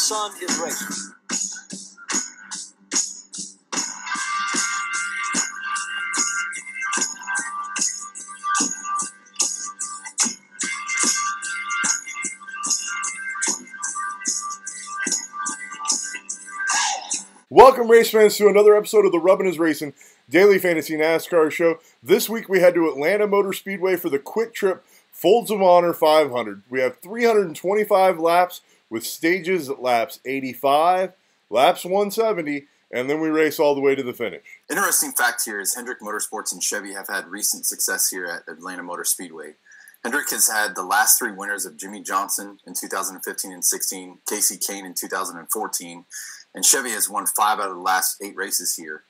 son is racing. Welcome, race fans, to another episode of the Rubbin' is Racing Daily Fantasy NASCAR Show. This week we head to Atlanta Motor Speedway for the Quick Trip Folds of Honor 500. We have 325 laps with stages at laps 85, laps 170, and then we race all the way to the finish. Interesting fact here is Hendrick Motorsports and Chevy have had recent success here at Atlanta Motor Speedway. Hendrick has had the last three winners of Jimmy Johnson in 2015 and 16, Casey Kane in 2014, and Chevy has won 5 out of the last 8 races here.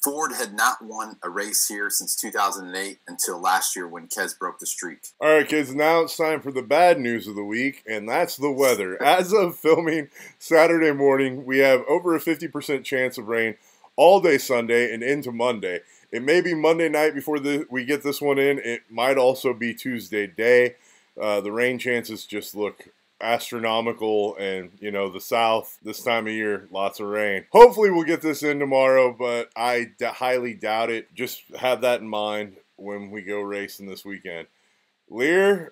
Ford had not won a race here since 2008 until last year when Kez broke the streak. All right, kids, now it's time for the bad news of the week, and that's the weather. As of filming Saturday morning, we have over a 50% chance of rain all day Sunday and into Monday. It may be Monday night before we get this one in. It might also be Tuesday day. The rain chances just look astronomical, and you know, the South this time of year, lots of rain. Hopefully we'll get this in tomorrow, but I highly doubt it. Just have that in mind when we go racing this weekend. Liehr,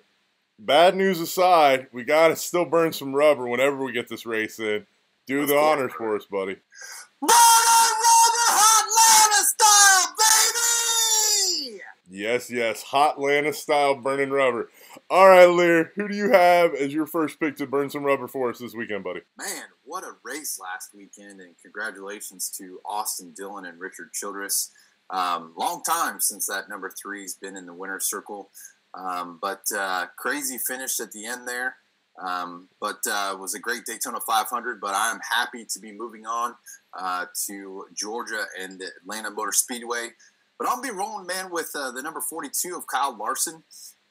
bad news aside, we gotta still burn some rubber whenever we get this race in. Do the honors for us, buddy. Yes, hot Atlanta style burning rubber. All right, Liehr, who do you have as your first pick to burn some rubber for us this weekend, buddy? Man, what a race last weekend, and congratulations to Austin Dillon and Richard Childress. Long time since that number 3's been in the winner's circle, but crazy finish at the end there. But it was a great Daytona 500, but I am happy to be moving on to Georgia and the Atlanta Motor Speedway. But I'll be rolling, man, with the number 42 of Kyle Larson.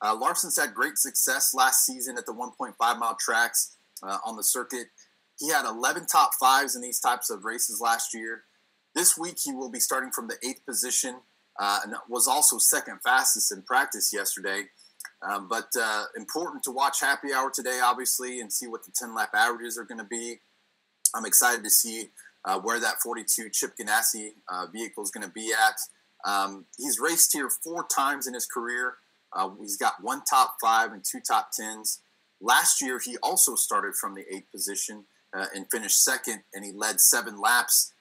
Larson's had great success last season at the 1.5-mile tracks on the circuit. He had 11 top 5s in these types of races last year. This week he will be starting from the 8th position and was also second fastest in practice yesterday. But important to watch Happy Hour today, obviously, and see what the 10-lap averages are going to be. I'm excited to see where that 42 Chip Ganassi vehicle is going to be at. He's raced here 4 times in his career. He's got 1 top 5 and 2 top 10s. Last year, he also started from the 8th position and finished second, and he led 7 laps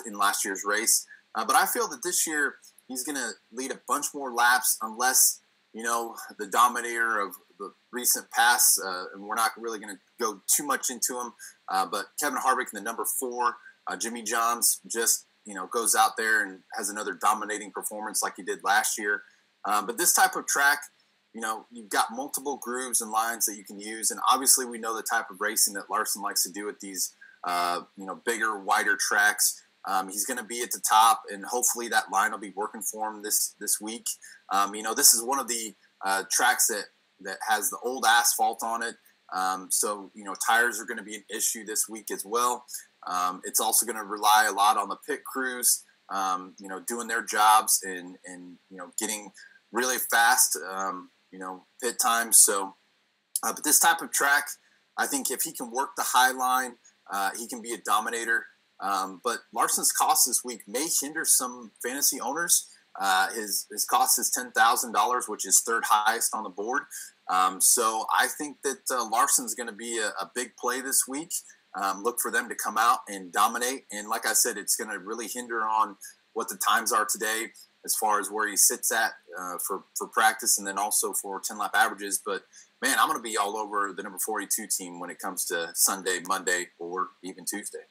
in last year's race. But I feel that this year he's going to lead a bunch more laps unless, you know, the dominator of the recent past, and we're not really going to go too much into him, but Kevin Harvick in the number 4, Jimmy Johns just, you know, goes out there and has another dominating performance like he did last year. But this type of track, you know, you've got multiple grooves and lines that you can use. And obviously we know the type of racing that Larson likes to do at these, you know, bigger, wider tracks. He's going to be at the top, and hopefully that line will be working for him this week. You know, this is one of the tracks that has the old asphalt on it. So, you know, tires are going to be an issue this week as well. It's also going to rely a lot on the pit crews, you know, doing their jobs and you know, getting really fast, you know, pit times. So, but this type of track, I think if he can work the high line, he can be a dominator. But Larson's cost this week may hinder some fantasy owners. His cost is $10,000, which is 3rd highest on the board. So I think that Larson's going to be a big play this week. Look for them to come out and dominate. And like I said, it's going to really hinder on what the times are today as far as where he sits at for practice, and then also for 10-lap averages. But, man, I'm going to be all over the number 42 team when it comes to Sunday, Monday, or even Tuesday.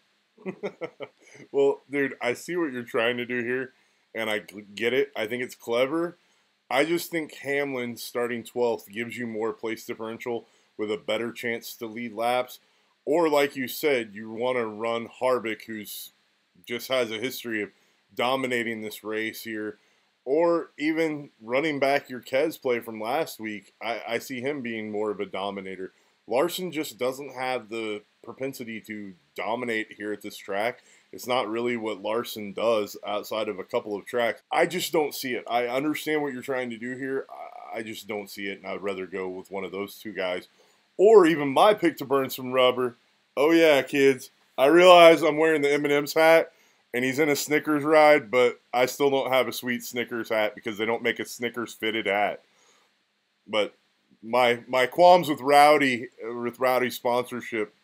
Well, dude, I see what you're trying to do here, and I get it. I think it's clever. I just think Hamlin starting 12th gives you more place differential with a better chance to lead laps. Or, like you said, you want to run Harvick, who's just has a history of dominating this race here. Or even running back your Kez play from last week, I see him being more of a dominator. Larson just doesn't have the propensity to dominate here at this track. It's not really what Larson does outside of a couple of tracks. I just don't see it. I understand what you're trying to do here. I just don't see it, and I'd rather go with one of those two guys. Or even my pick to burn some rubber, Oh yeah, kids. I realize I'm wearing the M&M's hat, and he's in a Snickers ride, but I still don't have a sweet Snickers hat because they don't make a Snickers fitted hat. But my qualms with Rowdy sponsorship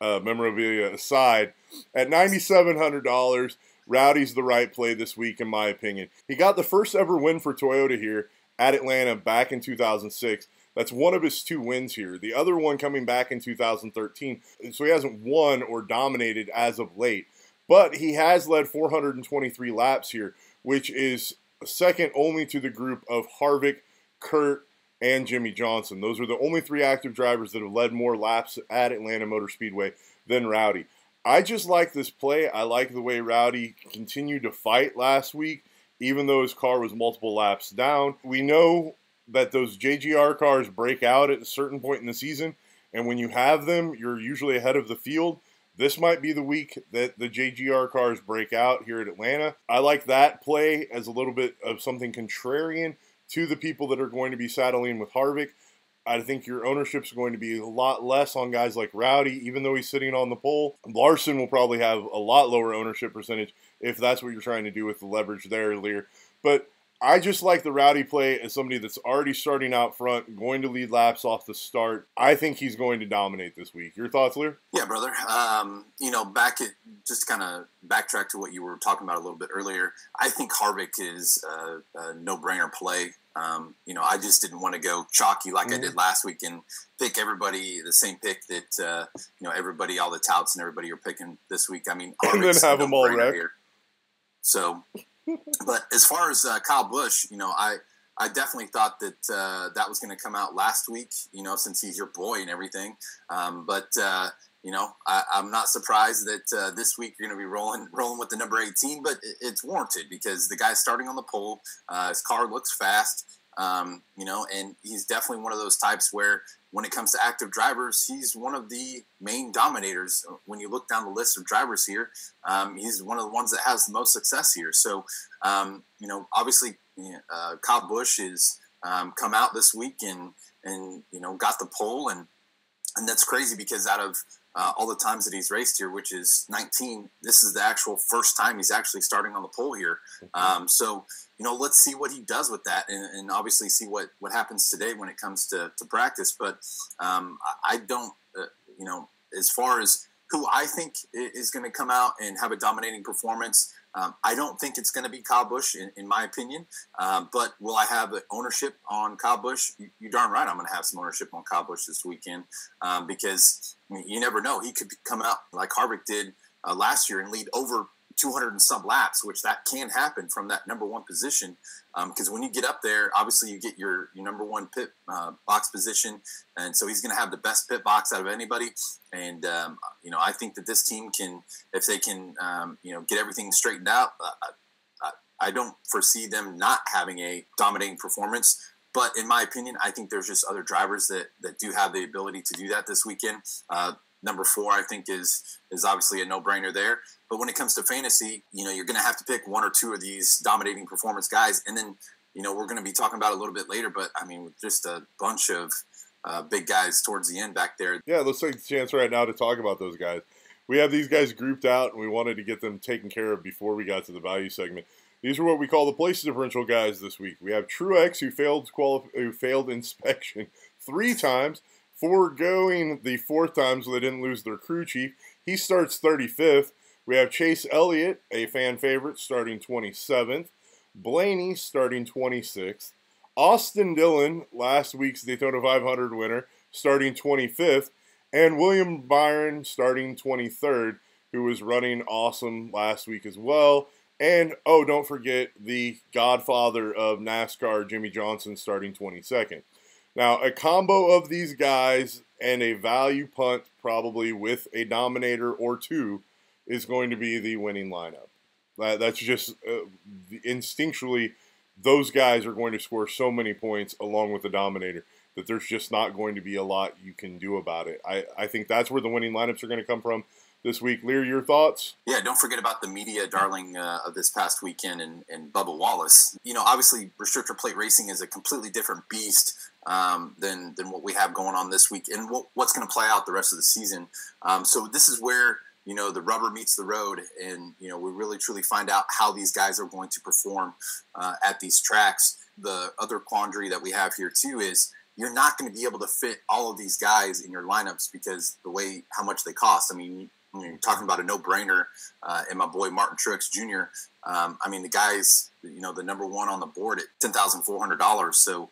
memorabilia aside, at $9,700, Rowdy's the right play this week, in my opinion. He got the first ever win for Toyota here at Atlanta back in 2006. That's one of his 2 wins here. The other one coming back in 2013. So he hasn't won or dominated as of late. But he has led 423 laps here, which is second only to the group of Harvick, Kurt, and Jimmy Johnson. Those are the only 3 active drivers that have led more laps at Atlanta Motor Speedway than Rowdy. I just like this play. I like the way Rowdy continued to fight last week, even though his car was multiple laps down. We know that those JGR cars break out at a certain point in the season, and when you have them, you're usually ahead of the field. This might be the week that the JGR cars break out here at Atlanta. I like that play as a little bit of something contrarian to the people that are going to be saddling with Harvick. I think your ownership's going to be a lot less on guys like Rowdy, even though he's sitting on the pole. Larson will probably have a lot lower ownership percentage if that's what you're trying to do with the leverage there, Liehr. But I just like the Rowdy play as somebody that's already starting out front, going to lead laps off the start. I think he's going to dominate this week. Your thoughts, Liehr? Yeah, brother. Just kind of backtrack to what you were talking about a little bit earlier. I think Harvick is a no-brainer play. I just didn't want to go chalky like I did last week and pick everybody the same pick that everybody, all the touts and everybody are picking this week. I mean, and then have them all wrecked. So, but as far as Kyle Busch, I definitely thought that that was going to come out last week. Since he's your boy and everything. I'm not surprised that this week you're going to be rolling with the number 18, but it's warranted because the guy's starting on the pole. His car looks fast, and he's definitely one of those types where when it comes to active drivers, he's one of the main dominators. When you look down the list of drivers here, he's one of the ones that has the most success here. So, obviously Kyle Busch is come out this week and got the pole, and that's crazy because out of all the times that he's raced here, which is 19, this is the actual first time he's actually starting on the pole here. So, let's see what he does with that and obviously see what happens today when it comes to practice. But I don't, as far as who I think is going to come out and have a dominating performance, I don't think it's going to be Kyle Busch, in my opinion. But will I have ownership on Kyle Busch? You're darn right I'm going to have some ownership on Kyle Busch this weekend because you never know. He could come out like Harvick did last year and lead over 200 and some laps, which that can happen from that number 1 position. Because when you get up there, obviously you get your number 1 pit box position. And so he's going to have the best pit box out of anybody. And, I think that this team can, if they can, get everything straightened out, I don't foresee them not having a dominating performance. But in my opinion, I think there's just other drivers that do have the ability to do that this weekend. Number 4, I think, is obviously a no-brainer there. But when it comes to fantasy, you're going to have to pick 1 or 2 of these dominating performance guys. And then, we're going to be talking about it a little bit later. But, I mean, with just a bunch of big guys towards the end back there. Yeah, let's take the chance right now to talk about those guys. We have these guys grouped out, and we wanted to get them taken care of before we got to the value segment. These are what we call the place differential guys this week. We have Truex, who failed inspection 3 times, foregoing the 4th time so they didn't lose their crew chief. He starts 35th. We have Chase Elliott, a fan favorite, starting 27th. Blaney starting 26th. Austin Dillon, last week's Daytona 500 winner, starting 25th. And William Byron starting 23rd, who was running awesome last week as well. And, don't forget the godfather of NASCAR, Jimmy Johnson, starting 22nd. Now, a combo of these guys and a value punt, probably with a dominator or 2, is going to be the winning lineup. That's just instinctually, those guys are going to score so many points along with the dominator that there's just not going to be a lot you can do about it. I think that's where the winning lineups are going to come from this week. Liehr, your thoughts? Yeah, don't forget about the media darling of this past weekend and Bubba Wallace. Obviously, restrictor plate racing is a completely different beast than what we have going on this week and what's going to play out the rest of the season. So this is where, the rubber meets the road, and, we really truly find out how these guys are going to perform at these tracks. The other quandary that we have here too is you're not going to be able to fit all of these guys in your lineups because how much they cost. I mean, you're talking about a no-brainer, and my boy Martin Truex Jr. The guy's, the number one on the board at $10,400. So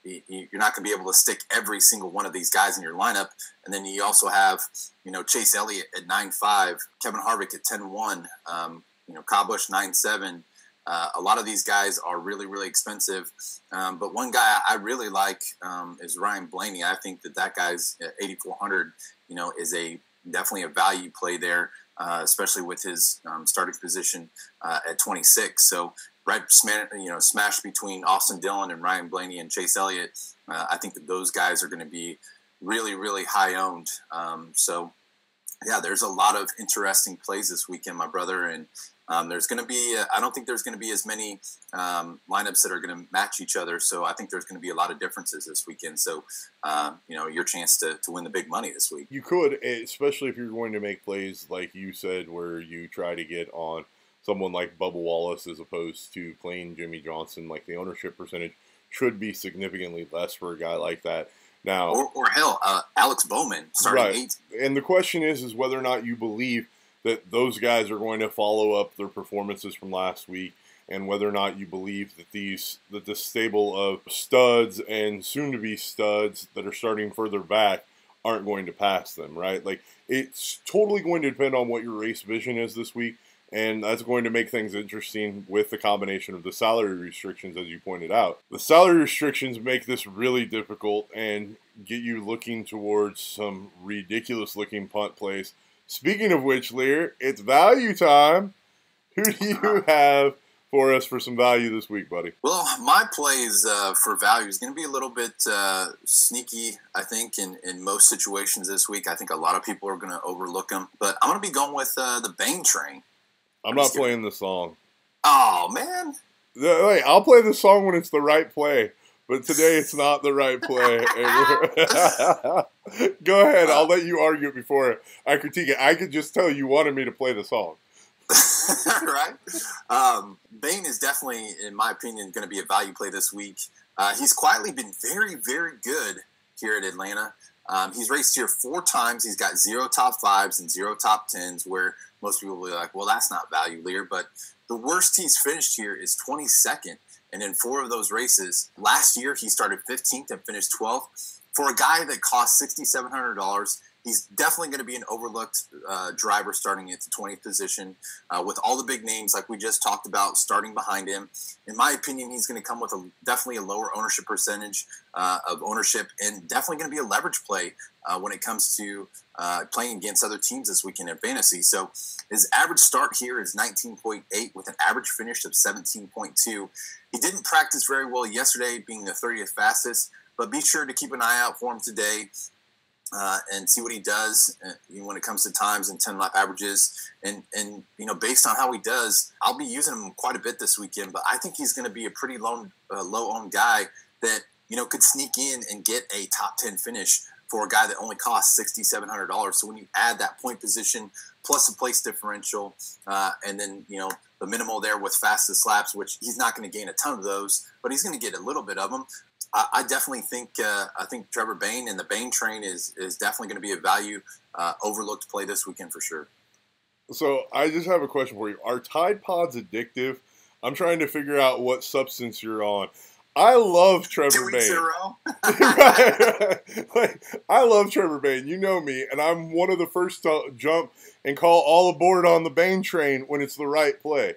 you're not going to be able to stick every single one of these guys in your lineup. And then you also have, Chase Elliott at 9.5, Kevin Harvick at 10.1, Kyle Busch 9.7. A lot of these guys are really, really expensive. But one guy I really like is Ryan Blaney. I think that guy's at 8,400, is definitely a value play there, especially with his starting position at 26. So smash between Austin Dillon and Ryan Blaney and Chase Elliott. I think that those guys are going to be really, really high owned. So yeah, there's a lot of interesting plays this weekend, my brother. And there's going to be, I don't think there's going to be as many lineups that are going to match each other. So I think there's going to be a lot of differences this weekend. So, your chance to win the big money this week. You could, especially if you're going to make plays like you said, where you try to get on someone like Bubba Wallace as opposed to playing Jimmy Johnson. Like, the ownership percentage should be significantly less for a guy like that. Now, or hell, Alex Bowman starting right. 8. And the question is whether or not you believe that those guys are going to follow up their performances from last week, and whether or not you believe that this stable of studs and soon-to-be studs that are starting further back aren't going to pass them, right? Like, it's totally going to depend on what your race vision is this week, and that's going to make things interesting with the combination of the salary restrictions, as you pointed out. The salary restrictions make this really difficult and get you looking towards some ridiculous-looking punt plays. Speaking of which, Liehr, it's value time. Who do you have for us for some value this week, buddy? Well, my plays for value is going to be a little bit sneaky, I think, in most situations this week. I think a lot of people are going to overlook them. But I'm going to be going with the Bane train. I'm not playing the song. Oh, man. Wait, I'll play the song when it's the right play. But today it's not the right play. Go ahead. I'll let you argue it before I critique it. I could just tell you wanted me to play the song. Right? Bane is definitely, in my opinion, going to be a value play this week. He's quietly been very, very good here at Atlanta. He's raced here 4 times. He's got 0 top 5s and 0 top 10s, where most people will be like, well, that's not value, Liehr. But the worst he's finished here is 22nd. And in 4 of those races, last year he started 15th and finished 12th. For a guy that cost $6,700, he's definitely going to be an overlooked driver starting at the 20th position with all the big names like we just talked about starting behind him. In my opinion, he's going to come with definitely a lower ownership percentage of ownership, and definitely going to be a leverage play when it comes to playing against other teams this weekend in fantasy. So his average start here is 19.8 with an average finish of 17.2. He didn't practice very well yesterday, being the 30th fastest, but be sure to keep an eye out for him today. And see what he does when it comes to times and 10-lap averages. And based on how he does, I'll be using him quite a bit this weekend. But I think he's going to be a pretty low-owned guy that, could sneak in and get a top 10 finish for a guy that only costs $6,700. So when you add that point position plus a place differential and then, the minimal there with fastest laps, which he's not going to gain a ton of those, but he's going to get a little bit of them. I definitely think Trevor Bane and the Bane train is definitely going to be a value overlooked play this weekend for sure. So I just have a question for you. Are Tide Pods addictive? I'm trying to figure out what substance you're on. I love Trevor Bane. 2 weeks in a row. Like, I love Trevor Bane. You know me, and I'm one of the first to jump and call all aboard on the Bane train when it's the right play.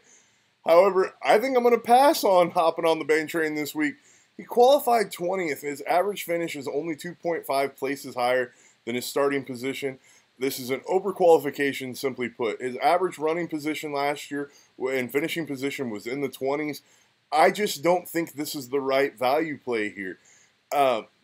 However, I think I'm going to pass on hopping on the Bane train this week. He qualified 20th. His average finish is only 2.5 places higher than his starting position. This is an overqualification, simply put. His average running position last year and finishing position was in the 20s. I just don't think this is the right value play here.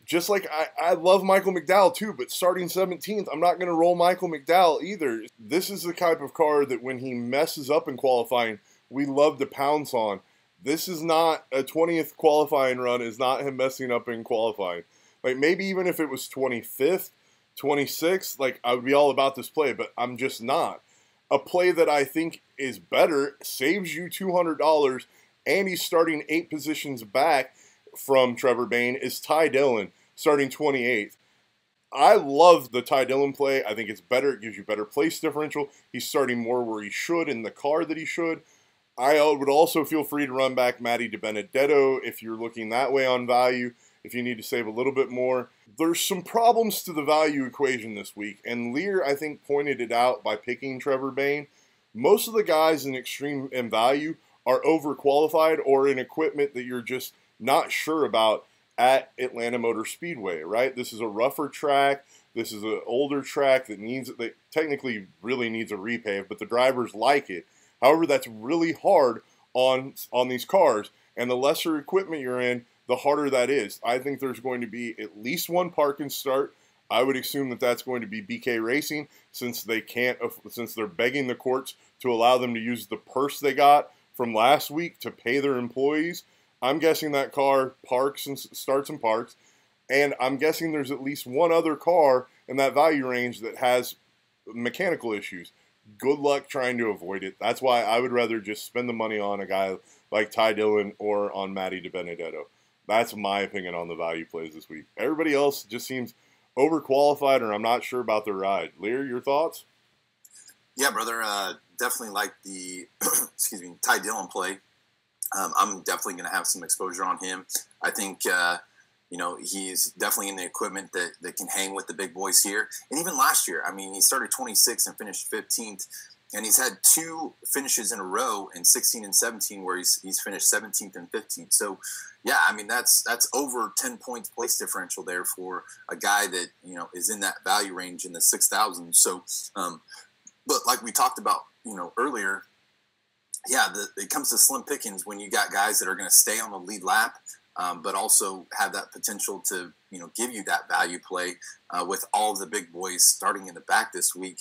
Just like I love Michael McDowell too, but starting 17th, I'm not going to roll Michael McDowell either. This is the type of car that when he messes up in qualifying, we love to pounce on. This is not a 20th qualifying run, is not him messing up in qualifying. Like, maybe even if it was 25th, 26th, like, I would be all about this play, but I'm just not. A play that I think is better, saves you $200, and he's starting 8 positions back from Trevor Bayne, is Ty Dillon, starting 28th. I love the Ty Dillon play. I think it's better. It gives you better place differential. He's starting more where he should in the car that he should. I would also feel free to run back Matty DiBenedetto if you're looking that way on value, if you need to save a little bit more. There's some problems to the value equation this week, and Liehr, I think, pointed it out by picking Trevor Bayne. Most of the guys in extreme and value are overqualified or in equipment that you're just not sure about at Atlanta Motor Speedway, right? This is a rougher track. This is an older track that technically really needs a repave, but the drivers like it. However, that's really hard on these cars, and the lesser equipment you're in, the harder that is. I think there's going to be at least one park and start. I would assume that that's going to be BK Racing, since they're begging the courts to allow them to use the purse they got from last week to pay their employees. I'm guessing that car starts and parks, and I'm guessing there's at least one other car in that value range that has mechanical issues. Good luck trying to avoid it. That's why I would rather just spend the money on a guy like Ty Dillon or on Matty DiBenedetto. That's my opinion on the value plays this week. Everybody else just seems overqualified, or I'm not sure about their ride. Liehr, your thoughts? Yeah, brother. Definitely like the Ty Dillon play. I'm definitely going to have some exposure on him. I think, he's definitely in the equipment that can hang with the big boys here. And even last year, I mean, he started 26th and finished 15th. And he's had 2 finishes in a row in 16 and 17 where he's finished 17th and 15th. So, yeah, I mean, that's over 10 points place differential there for a guy that, is in that value range in the 6,000. So, but like we talked about, earlier, yeah, it comes to slim pickings when you got guys that are going to stay on the lead lap, but also have that potential to, give you that value play with all of the big boys starting in the back this week.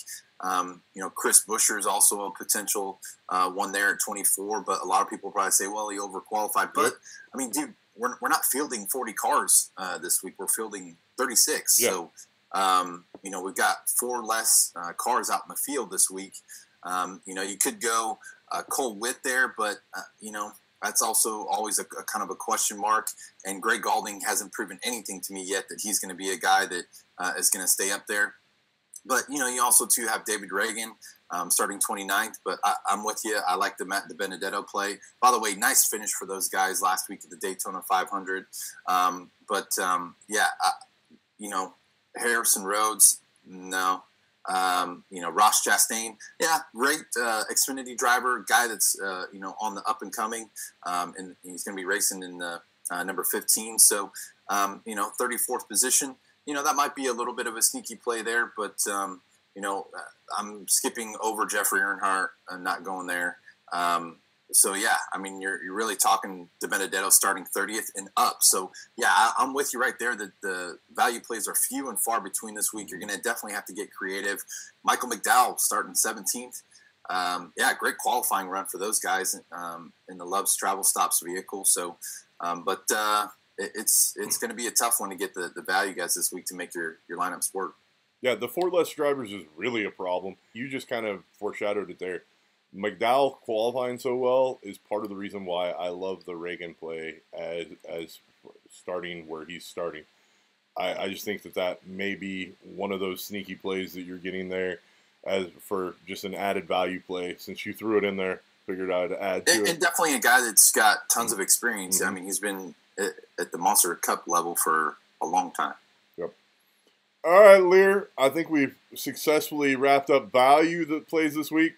Chris Buescher is also a potential one there at 24, but a lot of people probably say, well, he overqualified. But, I mean, dude, we're not fielding 40 cars this week. We're fielding 36. Yeah. So, we've got 4 less cars out in the field this week. You could go Cole Witt there, but, that's also always a kind of a question mark. And Greg Galding hasn't proven anything to me yet that he's going to be a guy that is going to stay up there. But, you also, too, have David Reagan starting 29th. But I'm with you. I like the Matt DiBenedetto play. By the way, nice finish for those guys last week at the Daytona 500. Harrison Rhodes, no. Ross Chastain, yeah, great Xfinity driver, guy that's on the up and coming, and he's going to be racing in the number 15. So, 34th position. That might be a little bit of a sneaky play there, but I'm skipping over Jeffrey Earnhardt and not going there. So yeah, I mean, you're really talking DiBenedetto starting 30th and up. So yeah, I'm with you right there that the value plays are few and far between this week. You're going to definitely have to get creative. Michael McDowell starting 17th. Great qualifying run for those guys in the Love's Travel Stops vehicle. So, it's going to be a tough one to get the value guys this week to make your lineups work. Yeah, the 4 less drivers is really a problem. You just kind of foreshadowed it there. McDowell qualifying so well is part of the reason why I love the Reagan play as starting where he's starting. I just think that may be one of those sneaky plays that you're getting there as for just an added value play. Since you threw it in there, figured out to add to it. And definitely a guy that's got tons of experience. Mm-hmm. I mean, he's been at the Monster Cup level for a long time. Yep. All right, Liehr, I think we've successfully wrapped up value that plays this week.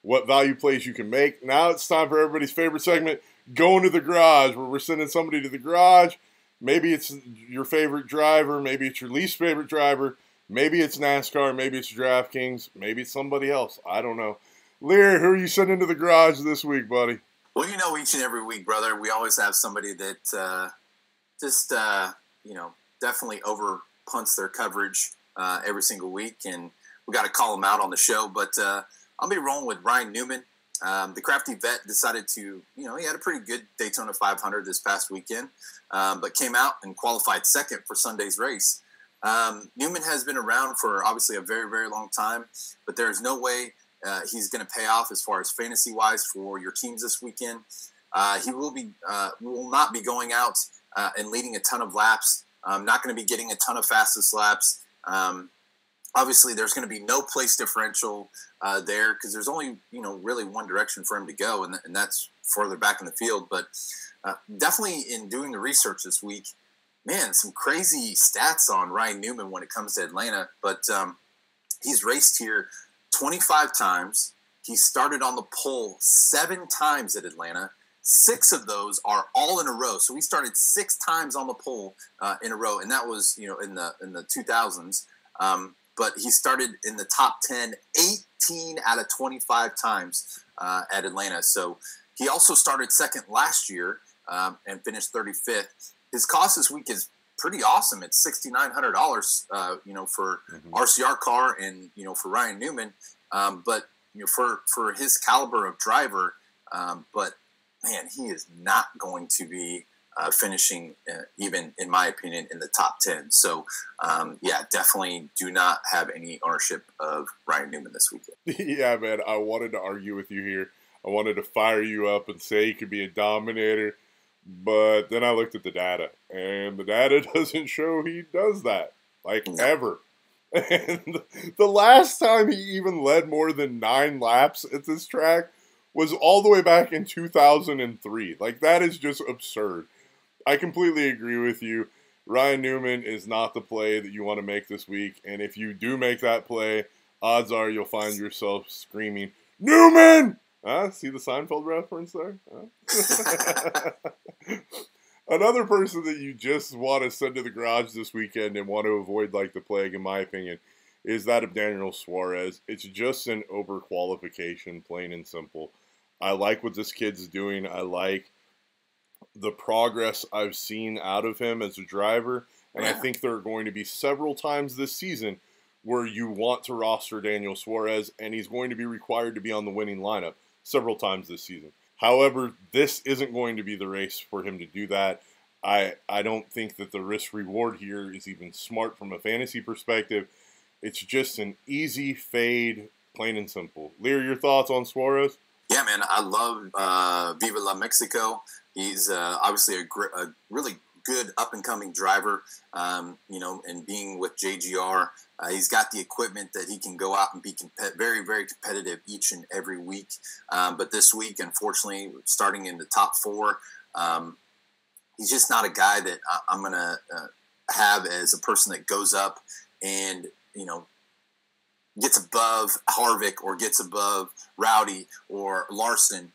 What value plays you can make. Now it's time for everybody's favorite segment, Going to the Garage, where we're sending somebody to the garage. Maybe it's your favorite driver. Maybe it's your least favorite driver. Maybe it's NASCAR. Maybe it's DraftKings. Maybe it's somebody else. I don't know. Liehr, who are you sending to the garage this week, buddy? Well, each and every week, brother, we always have somebody that definitely over punts their coverage every single week. And we got to call them out on the show. But I'll be rolling with Ryan Newman. The crafty vet decided to, he had a pretty good Daytona 500 this past weekend, but came out and qualified second for Sunday's race. Newman has been around for obviously a very, very long time, but there's no way he's going to pay off as far as fantasy-wise for your teams this weekend. He will not be going out and leading a ton of laps. Not going to be getting a ton of fastest laps. Obviously, there's going to be no place differential there because there's only, really one direction for him to go, and that's further back in the field. But definitely in doing the research this week, man, some crazy stats on Ryan Newman when it comes to Atlanta. But he's raced here 25 times. He started on the pole 7 times at Atlanta. 6 of those are all in a row. So he started 6 times on the pole in a row, and that was, in the 2000s. But he started in the top 10 18 out of 25 times at Atlanta. So he also started second last year and finished 35th. His cost this week is pretty awesome. It's $6,900, for RCR car and, for Ryan Newman. But, for his caliber of driver, but, man, he is not going to be finishing, even in my opinion, in the top 10. So, definitely do not have any ownership of Ryan Newman this weekend. Yeah, man, I wanted to argue with you here. I wanted to fire you up and say he could be a dominator, but then I looked at the data, and the data doesn't show he does that, ever. And the last time he even led more than 9 laps at this track was all the way back in 2003. That is just absurd. I completely agree with you. Ryan Newman is not the play that you want to make this week. And if you do make that play, odds are you'll find yourself screaming, Newman! See the Seinfeld reference there? Another person that you just want to send to the garage this weekend and want to avoid like the plague, in my opinion, is that of Daniel Suarez. It's just an overqualification, plain and simple. I like what this kid's doing. I like the progress I've seen out of him as a driver. And I think there are going to be several times this season where you want to roster Daniel Suarez, and he's going to be required to be on the winning lineup several times this season. However, this isn't going to be the race for him to do that. I don't think that the risk-reward here is even smart from a fantasy perspective. It's just an easy fade, plain and simple. Liehr, your thoughts on Suarez? Yeah, man, I love Viva La Mexico. He's obviously a really good up-and-coming driver, and being with JGR, he's got the equipment that he can go out and be very, very competitive each and every week. But this week, unfortunately, starting in the top 4, he's just not a guy that I'm going to have as a person that goes up and, gets above Harvick or gets above Rowdy or Larson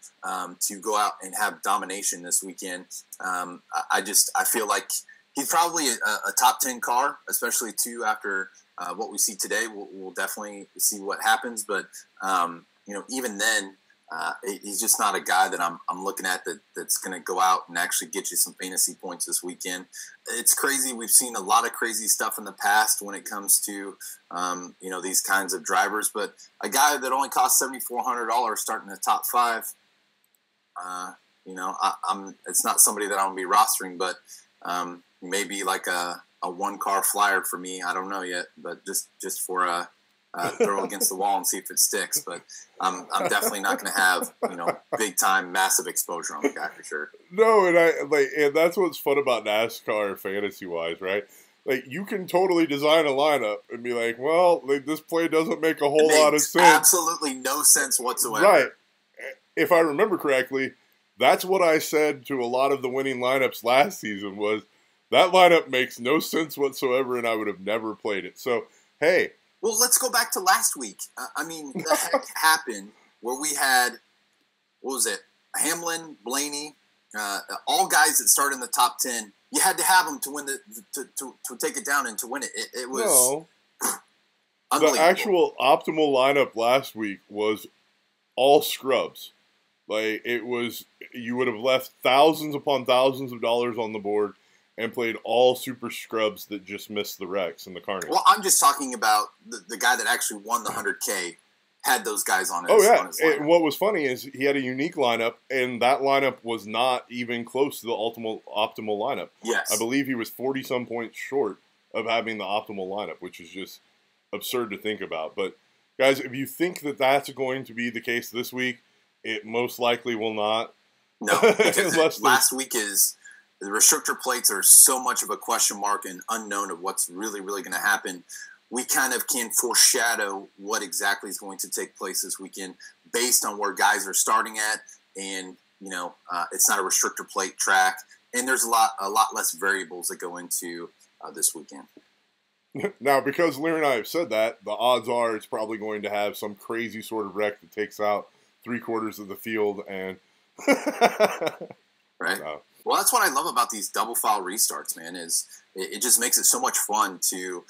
to go out and have domination this weekend. I feel like he's probably a top 10 car, especially too after what we see today. We'll definitely see what happens, but even then, he's just not a guy that I'm looking at that's going to go out and actually get you some fantasy points this weekend. It's crazy. We've seen a lot of crazy stuff in the past when it comes to these kinds of drivers, but a guy that only costs $7,400 starting in the top 5, it's not somebody that I'm going to be rostering, but maybe like a 1-car flyer for me. I don't know yet, but just for a throw against the wall and see if it sticks. But I'm definitely not going to have big time massive exposure on the guy for sure. No, and that's what's fun about NASCAR fantasy wise, right? You can totally design a lineup and be like, well, this play doesn't make a whole lot of sense. Absolutely no sense whatsoever. Right. If I remember correctly, that's what I said to a lot of the winning lineups last season was that lineup makes no sense whatsoever, and I would have never played it. So, hey. Well, let's go back to last week. The heck happened where we had, what was it, Hamlin, Blaney, all guys that started in the top 10. You had to have them to win to take it down and to win it. It was unbelievable. The actual optimal lineup last week was all scrubs. You would have left thousands upon thousands of dollars on the board and played all super scrubs that just missed the wrecks and the carnage. Well, I'm just talking about the guy that actually won the 100K had those guys on his, oh, yeah. on his lineup. And what was funny is he had a unique lineup, and that lineup was not even close to the optimal lineup. Yes. I believe he was 40-some points short of having the optimal lineup, which is just absurd to think about. But, guys, if you think that that's going to be the case this week, it most likely will not. No, because last week is the restrictor plates are so much of a question mark and unknown of what's really, really going to happen. We kind of can foreshadow what exactly is going to take place this weekend based on where guys are starting at, and it's not a restrictor plate track, and there's a lot less variables that go into this weekend. Now, because Liehr and I have said that, the odds are it's probably going to have some crazy sort of wreck that takes out 3/4 of the field, and right. Well, that's what I love about these double file restarts, man. Is it just makes it so much fun to,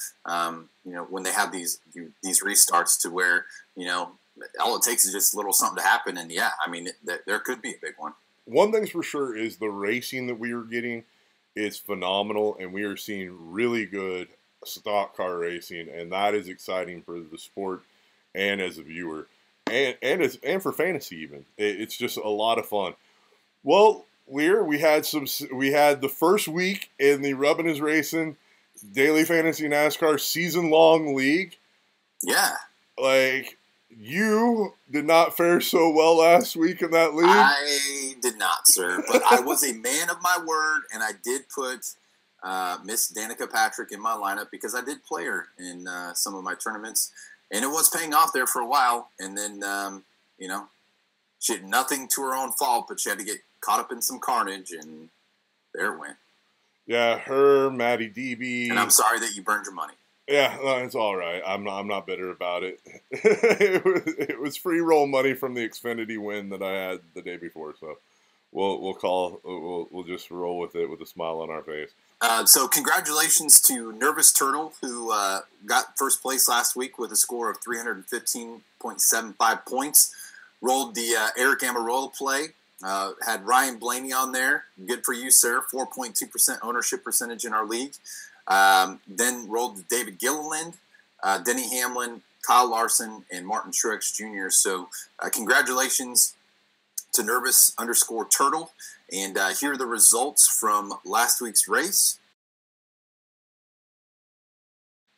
when they have these restarts to where all it takes is just a little something to happen, and yeah, I mean there could be a big one. One thing's for sure is the racing that we are getting is phenomenal, and we are seeing really good stock car racing, and that is exciting for the sport and as a viewer, and for fantasy even. It's just a lot of fun. Well, Liehr, we had the first week in the Rubbin' Is Racing Daily Fantasy NASCAR season-long league. Yeah. Like, you did not fare so well last week in that league. I did not, sir. But I was a man of my word, and I did put Miss Danica Patrick in my lineup because I did play her in some of my tournaments. And it was paying off there for a while. And then, she had nothing to her own fault, but she had to get caught up in some carnage, and there it went. Yeah, her, Maddie DB. And I'm sorry that you burned your money. Yeah, no, it's all right. I'm not bitter about it. It was free roll money from the Xfinity win that I had the day before, so we'll just roll with it with a smile on our face. So congratulations to Nervous Turtle, who got first place last week with a score of 315.75 points. Rolled the Eric Amarola play. Had Ryan Blaney on there. Good for you, sir. 4.2% ownership percentage in our league. Then rolled David Gilliland, Denny Hamlin, Kyle Larson, and Martin Truex Jr. So congratulations to Nervous_Turtle. And here are the results from last week's race.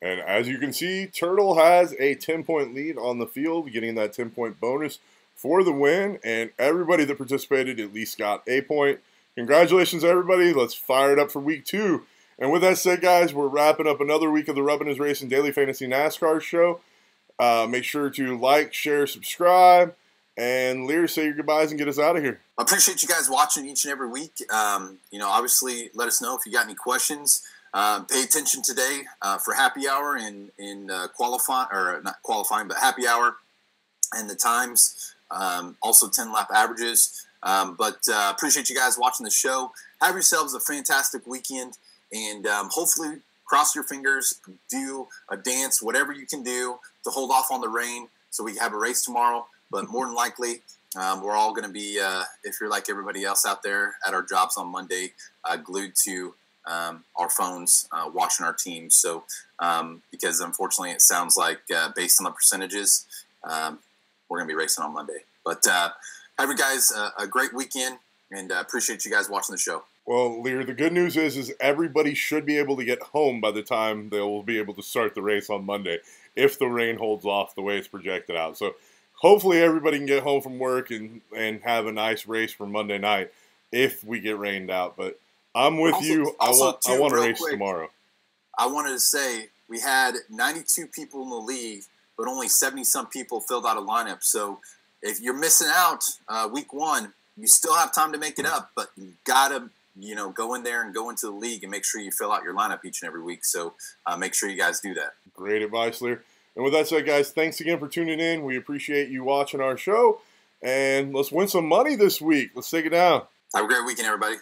And as you can see, Turtle has a 10-point lead on the field, getting that 10-point bonus for the win. And everybody that participated at least got a point. Congratulations, everybody. Let's fire it up for week 2. And with that said, guys, we're wrapping up another week of the Rubbin' Is Racing Daily Fantasy NASCAR show. Make sure to like, share, subscribe, and Liehr, say your goodbyes and get us out of here. I appreciate you guys watching each and every week. Obviously, let us know if you got any questions. Pay attention today for happy hour in qualifying, or not qualifying, but happy hour and the times. Also 10-lap averages. But appreciate you guys watching the show. Have yourselves a fantastic weekend. And hopefully, cross your fingers, do a dance, whatever you can do to hold off on the rain so we can have a race tomorrow. But more than likely, we're all going to be, if you're like everybody else out there, at our jobs on Monday, glued to our phones, watching our teams. So, because unfortunately, it sounds like based on the percentages, we're going to be racing on Monday. But have you guys a great weekend, and appreciate you guys watching the show. Well, Liehr, the good news is everybody should be able to get home by the time they will be able to start the race on Monday, if the rain holds off the way it's projected out. So hopefully everybody can get home from work and have a nice race for Monday night if we get rained out. But I'm with you. I want to race tomorrow. I wanted to say we had 92 people in the league, but only 70-some people filled out a lineup. So if you're missing out week 1, you still have time to make it up, but you got to go in there and go into the league and make sure you fill out your lineup each and every week. So make sure you guys do that. Great advice, Liehr. And with that said, guys, thanks again for tuning in. We appreciate you watching our show. And let's win some money this week. Let's take it down. Have a great weekend, everybody.